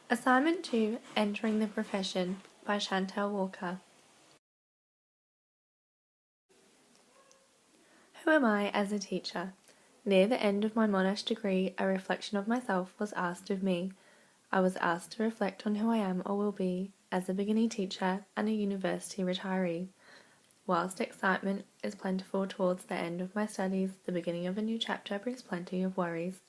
Assignment 2, Entering the Profession by Chantal Walker. Who am I as a teacher? Near the end of my Monash degree, a reflection of myself was asked of me. I was asked to reflect on who I am or will be as a beginning teacher and a university retiree. Whilst excitement is plentiful towards the end of my studies, the beginning of a new chapter brings plenty of worries.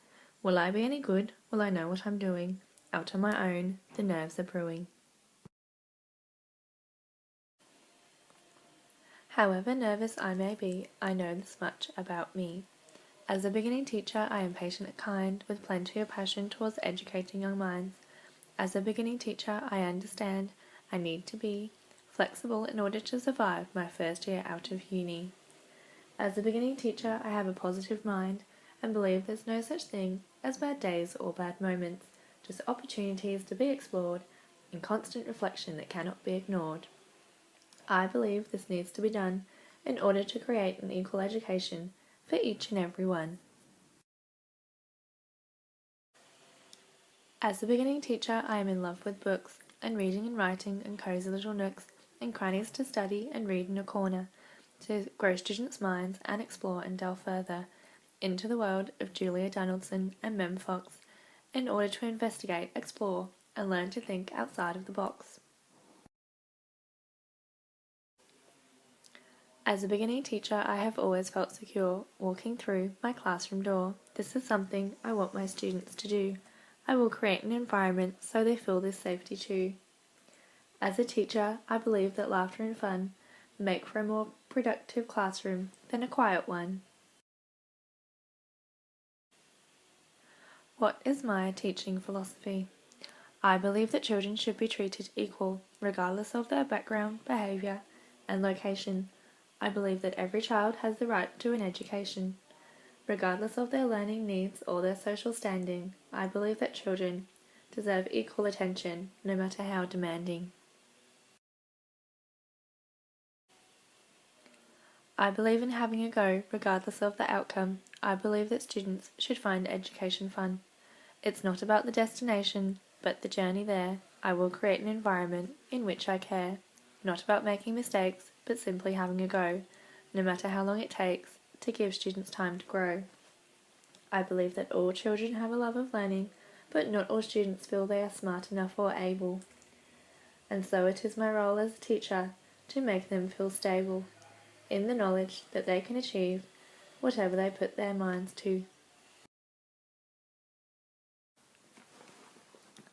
Will I be any good? Will I know what I'm doing? Out on my own, the nerves are brewing. However nervous I may be, I know this much about me. As a beginning teacher, I am patient and kind, with plenty of passion towards educating young minds. As a beginning teacher, I understand I need to be flexible in order to survive my first year out of uni. As a beginning teacher, I have a positive mind and believe there's no such thing as bad days or bad moments, just opportunities to be explored and constant reflection that cannot be ignored. I believe this needs to be done in order to create an equal education for each and every one. As a beginning teacher, I am in love with books and reading and writing and cosy little nooks and crannies to study and read in a corner, to grow students' minds and explore and delve further into the world of Julia Donaldson and Mem Fox in order to investigate, explore, and learn to think outside of the box. As a beginning teacher, I have always felt secure walking through my classroom door. This is something I want my students to do. I will create an environment so they feel this safety too. As a teacher, I believe that laughter and fun make for a more productive classroom than a quiet one. What is my teaching philosophy? I believe that children should be treated equal, regardless of their background, behaviour, and location. I believe that every child has the right to an education. Regardless of their learning needs or their social standing, I believe that children deserve equal attention, no matter how demanding. I believe in having a go, regardless of the outcome. I believe that students should find education fun. It's not about the destination, but the journey there. I will create an environment in which I care. Not about making mistakes, but simply having a go, no matter how long it takes, to give students time to grow. I believe that all children have a love of learning, but not all students feel they are smart enough or able. And so it is my role as a teacher to make them feel stable, in the knowledge that they can achieve whatever they put their minds to.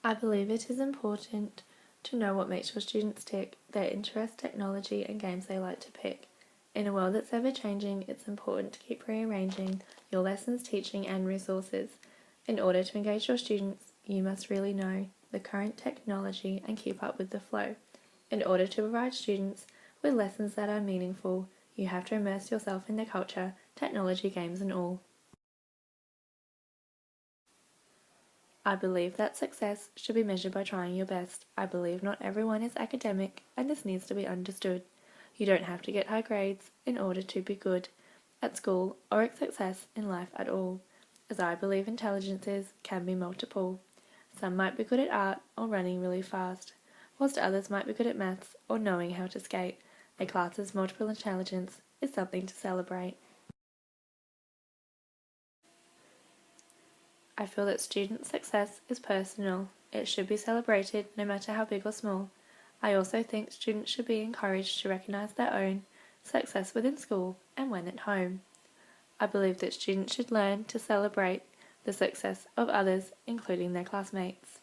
I believe it is important to know what makes your students tick, their interest, technology, and games they like to pick. In a world that's ever-changing, it's important to keep rearranging your lessons, teaching, and resources. In order to engage your students, you must really know the current technology and keep up with the flow. In order to provide students with lessons that are meaningful, you have to immerse yourself in the culture, technology, games, and all. I believe that success should be measured by trying your best. I believe not everyone is academic, and this needs to be understood. You don't have to get high grades in order to be good at school or a success in life at all, as I believe intelligences can be multiple. Some might be good at art or running really fast, whilst others might be good at maths or knowing how to skate. A class's multiple intelligence is something to celebrate. I feel that student success is personal. It should be celebrated no matter how big or small. I also think students should be encouraged to recognise their own success within school and when at home. I believe that students should learn to celebrate the success of others, including their classmates.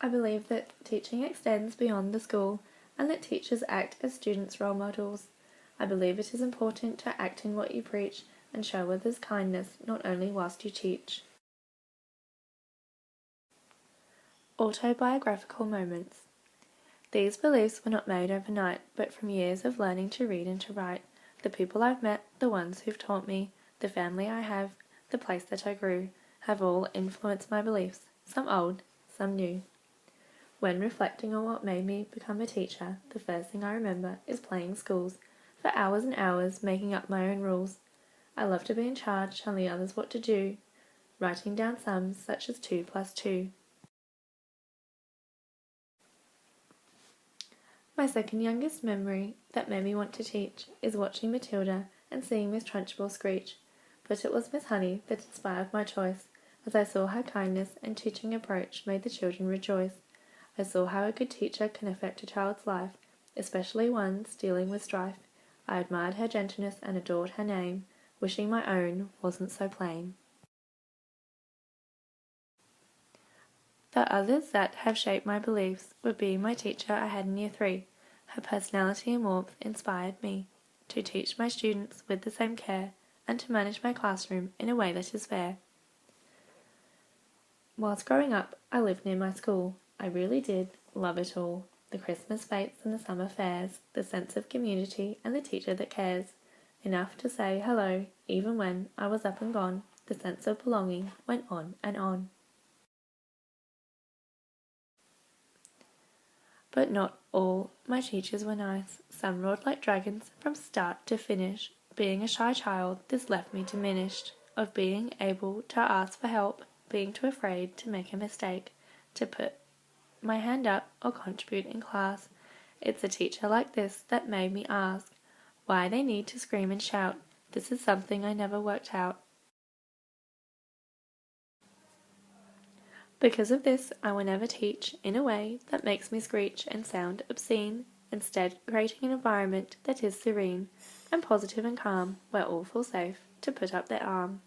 I believe that teaching extends beyond the school and that teachers act as students' role models. I believe it is important to act in what you preach and show others kindness not only whilst you teach. Autobiographical moments. These beliefs were not made overnight, but from years of learning to read and to write. The people I've met, the ones who've taught me, the family I have, the place that I grew, have all influenced my beliefs, some old, some new. When reflecting on what made me become a teacher, the first thing I remember is playing schools, for hours and hours making up my own rules. I love to be in charge, telling others what to do. writing down sums such as 2 plus 2. My second youngest memory that made me want to teach is watching Matilda and seeing Miss Trunchbull screech, but it was Miss Honey that inspired my choice, as I saw how kindness and teaching approach made the children rejoice. I saw how a good teacher can affect a child's life, especially ones dealing with strife. I admired her gentleness and adored her name, wishing my own wasn't so plain. The others that have shaped my beliefs would be my teacher I had in Year 3. Her personality and warmth inspired me to teach my students with the same care and to manage my classroom in a way that is fair. Whilst growing up, I lived near my school. I really did love it all. The Christmas fetes and the summer fairs, the sense of community and the teacher that cares. Enough to say hello, even when I was up and gone. The sense of belonging went on and on. But not all my teachers were nice. Some roared like dragons from start to finish. Being a shy child, this left me diminished of being able to ask for help, being too afraid to make a mistake, to put my hand up or contribute in class. It's a teacher like this that made me ask why they need to scream and shout. This is something I never worked out. Because of this, I will never teach in a way that makes me screech and sound obscene, instead creating an environment that is serene and positive and calm, where all feel safe to put up their arm.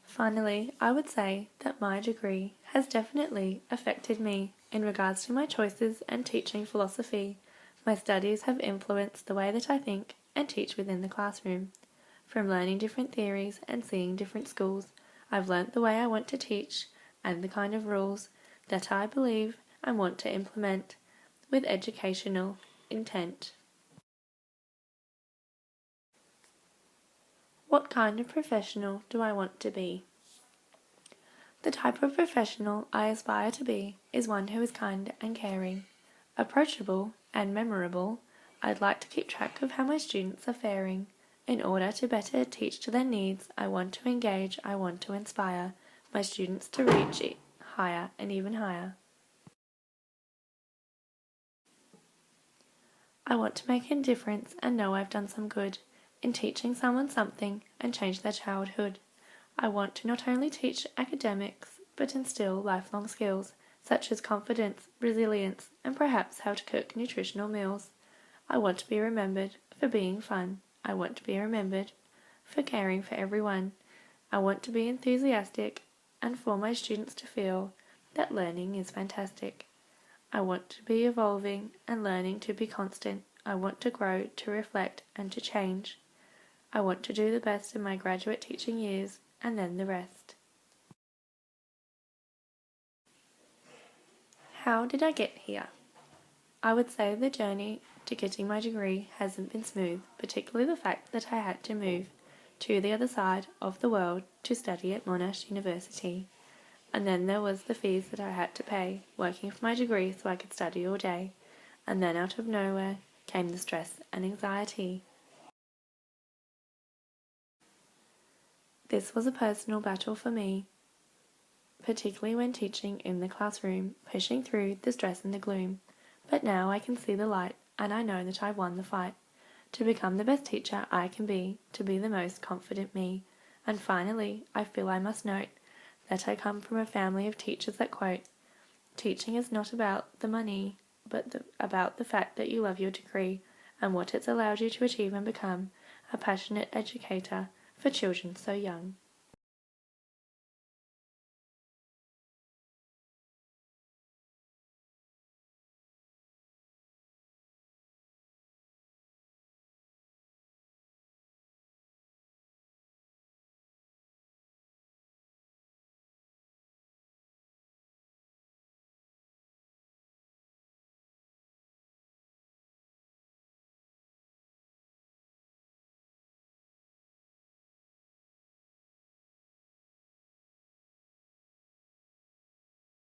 Finally, I would say that my degree has definitely affected me in regards to my choices and teaching philosophy. My studies have influenced the way that I think and teach within the classroom. From learning different theories and seeing different schools, I've learnt the way I want to teach and the kind of rules that I believe and want to implement with educational intent. What kind of professional do I want to be? The type of professional I aspire to be is one who is kind and caring, approachable and memorable. I'd like to keep track of how my students are faring. In order to better teach to their needs, I want to engage, I want to inspire my students to reach higher and even higher. I want to make a difference and know I've done some good in teaching someone something and change their childhood. I want to not only teach academics, but instill lifelong skills such as confidence, resilience, and perhaps how to cook nutritional meals. I want to be remembered for being fun. I want to be remembered for caring for everyone. I want to be enthusiastic and for my students to feel that learning is fantastic. I want to be evolving and learning to be constant. I want to grow, to reflect, and to change. I want to do the best in my graduate teaching years and then the rest. How did I get here? I would say the journey to getting my degree hasn't been smooth, particularly the fact that I had to move to the other side of the world to study at Monash University. And then there was the fees that I had to pay, working for my degree so I could study all day. And then out of nowhere came the stress and anxiety. This was a personal battle for me, particularly when teaching in the classroom, pushing through the stress and the gloom. But now I can see the light, and I know that I've won the fight. To become the best teacher I can be, to be the most confident me. And finally, I feel I must note that I come from a family of teachers that quote, "Teaching is not about the money, but about the fact that you love your degree and what it's allowed you to achieve and become, a passionate educator for children so young."